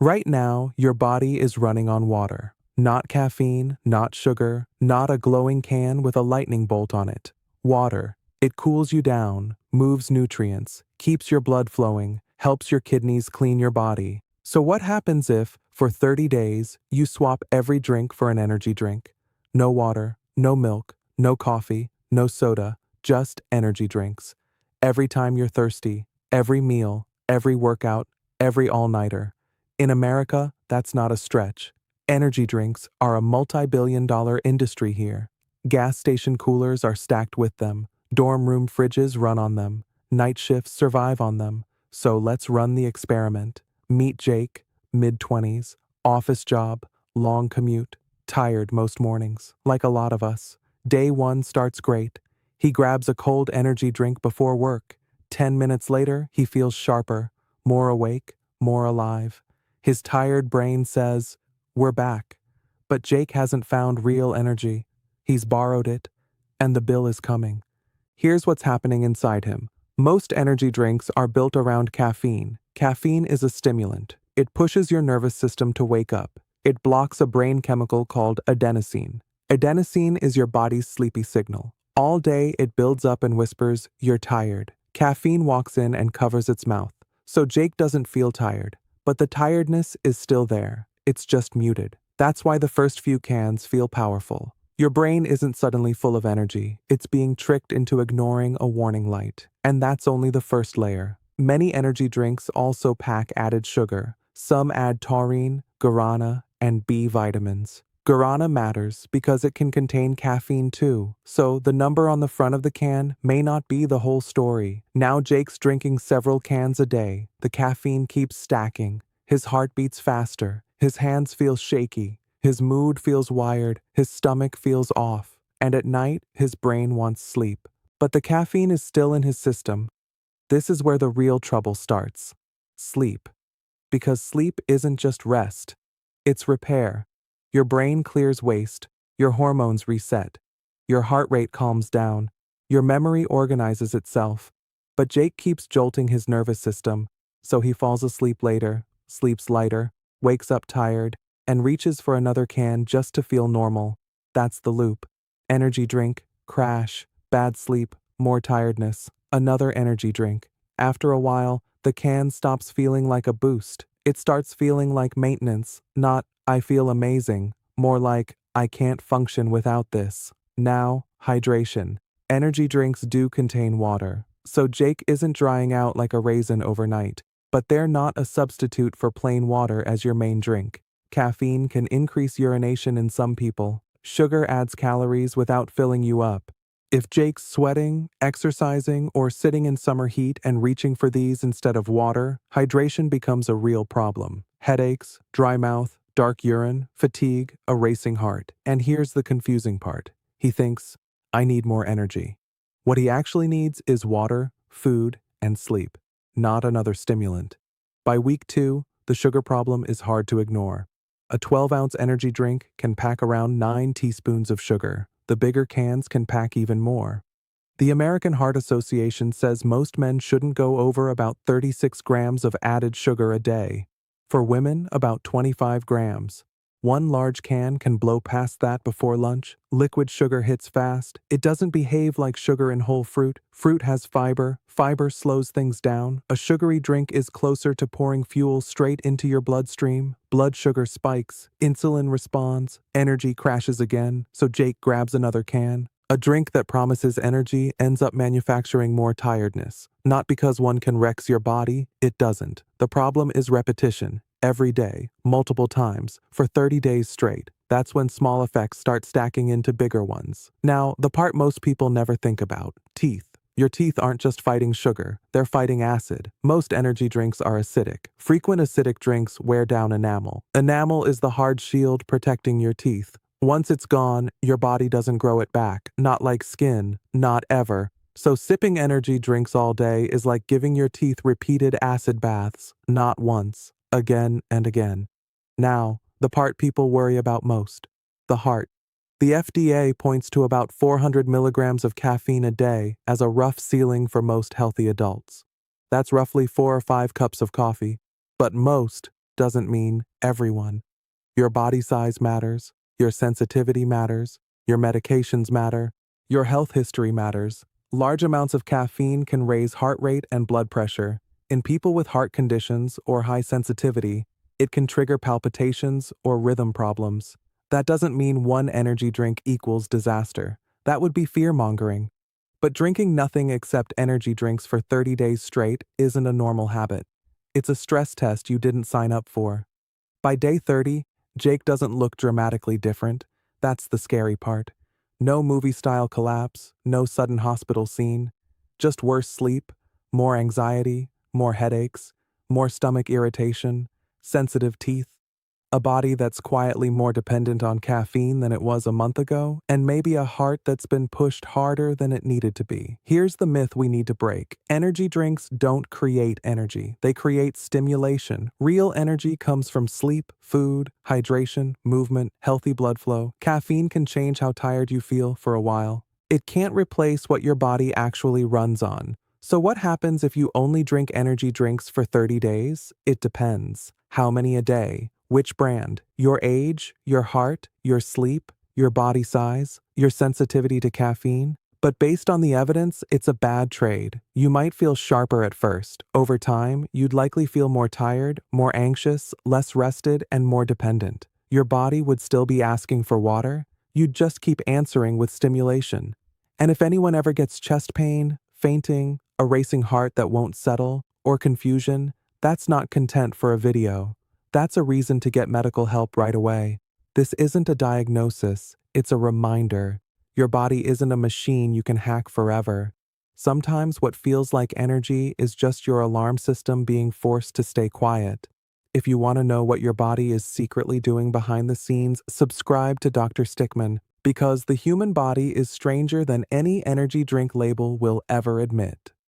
Right now, your body is running on water. Not caffeine, not sugar, not a glowing can with a lightning bolt on it. Water. It cools you down, moves nutrients, keeps your blood flowing, helps your kidneys clean your body. So what happens if, for 30 days, you swap every drink for an energy drink? No water, no milk, no coffee, no soda, just energy drinks. Every time you're thirsty, every meal, every workout, every all-nighter. In America, that's not a stretch. Energy drinks are a multi-billion-dollar industry here. Gas station coolers are stacked with them. Dorm room fridges run on them. Night shifts survive on them. So let's run the experiment. Meet Jake, mid-20s, office job, long commute, tired most mornings, like a lot of us. Day one starts great. He grabs a cold energy drink before work. 10 minutes later, he feels sharper, more awake, more alive. His tired brain says, "We're back." But Jake hasn't found real energy. He's borrowed it, and the bill is coming. Here's what's happening inside him. Most energy drinks are built around caffeine. Caffeine is a stimulant. It pushes your nervous system to wake up. It blocks a brain chemical called adenosine. Adenosine is your body's sleepy signal. All day it builds up and whispers, "You're tired." Caffeine walks in and covers its mouth. So Jake doesn't feel tired. But the tiredness is still there. It's just muted. That's why the first few cans feel powerful. Your brain isn't suddenly full of energy. It's being tricked into ignoring a warning light. And that's only the first layer. Many energy drinks also pack added sugar. Some add taurine, guarana, and B vitamins. Guarana matters because it can contain caffeine too, so the number on the front of the can may not be the whole story. Now Jake's drinking several cans a day. The caffeine keeps stacking. His heart beats faster. His hands feel shaky. His mood feels wired. His stomach feels off. And at night, his brain wants sleep. But the caffeine is still in his system. This is where the real trouble starts. Sleep. Because sleep isn't just rest. It's repair. Your brain clears waste, your hormones reset, your heart rate calms down, your memory organizes itself. But Jake keeps jolting his nervous system, so he falls asleep later, sleeps lighter, wakes up tired, and reaches for another can just to feel normal. That's the loop. Energy drink, crash, bad sleep, more tiredness, another energy drink. After a while, the can stops feeling like a boost. It starts feeling like maintenance, not "I feel amazing," more like "I can't function without this." Now, hydration. Energy drinks do contain water, so Jake isn't drying out like a raisin overnight, but they're not a substitute for plain water as your main drink. Caffeine can increase urination in some people. Sugar adds calories without filling you up. If Jake's sweating, exercising, or sitting in summer heat and reaching for these instead of water, hydration becomes a real problem. Headaches, dry mouth, dark urine, fatigue, a racing heart. And here's the confusing part. He thinks, "I need more energy." What he actually needs is water, food, and sleep, not another stimulant. By week 2, the sugar problem is hard to ignore. A 12-ounce energy drink can pack around 9 teaspoons of sugar. The bigger cans can pack even more. The American Heart Association says most men shouldn't go over about 36 grams of added sugar a day. For women, about 25 grams. One large can can blow past that before lunch. Liquid sugar hits fast. It doesn't behave like sugar in whole fruit. Fruit has fiber. Fiber slows things down. A sugary drink is closer to pouring fuel straight into your bloodstream. Blood sugar spikes. Insulin responds. Energy crashes again. So Jake grabs another can. A drink that promises energy ends up manufacturing more tiredness. Not because one can wreck your body, it doesn't. The problem is repetition. Every day, multiple times, for 30 days straight. That's when small effects start stacking into bigger ones. Now, the part most people never think about, teeth. Your teeth aren't just fighting sugar, they're fighting acid. Most energy drinks are acidic. Frequent acidic drinks wear down enamel. Enamel is the hard shield protecting your teeth. Once it's gone, your body doesn't grow it back. Not like skin, not ever. So sipping energy drinks all day is like giving your teeth repeated acid baths, not once. Again and again. Now, the part people worry about most. The heart. The FDA points to about 400 milligrams of caffeine a day as a rough ceiling for most healthy adults. That's roughly 4 or 5 cups of coffee. But most, doesn't mean everyone. Your body size matters, your sensitivity matters, your medications matter, your health history matters. Large amounts of caffeine can raise heart rate and blood pressure. In people with heart conditions or high sensitivity, it can trigger palpitations or rhythm problems. That doesn't mean one energy drink equals disaster. That would be fear-mongering. But drinking nothing except energy drinks for 30 days straight isn't a normal habit. It's a stress test you didn't sign up for. By day 30, Jake doesn't look dramatically different. That's the scary part. No movie-style collapse, no sudden hospital scene. Just worse sleep, more anxiety, more headaches, more stomach irritation, sensitive teeth. A body that's quietly more dependent on caffeine than it was a month ago, and maybe a heart that's been pushed harder than it needed to be. Here's the myth we need to break. Energy drinks don't create energy. They create stimulation. Real energy comes from sleep, food, hydration, movement, healthy blood flow. Caffeine can change how tired you feel for a while. It can't replace what your body actually runs on. So what happens if you only drink energy drinks for 30 days? It depends. How many a day? Which brand? Your age, your heart, your sleep, your body size, your sensitivity to caffeine? But based on the evidence, it's a bad trade. You might feel sharper at first. Over time, you'd likely feel more tired, more anxious, less rested, and more dependent. Your body would still be asking for water. You'd just keep answering with stimulation. And if anyone ever gets chest pain, fainting, a racing heart that won't settle, or confusion, that's not content for a video. That's a reason to get medical help right away. This isn't a diagnosis, it's a reminder. Your body isn't a machine you can hack forever. Sometimes what feels like energy is just your alarm system being forced to stay quiet. If you want to know what your body is secretly doing behind the scenes, subscribe to Dr. Stickman, because the human body is stranger than any energy drink label will ever admit.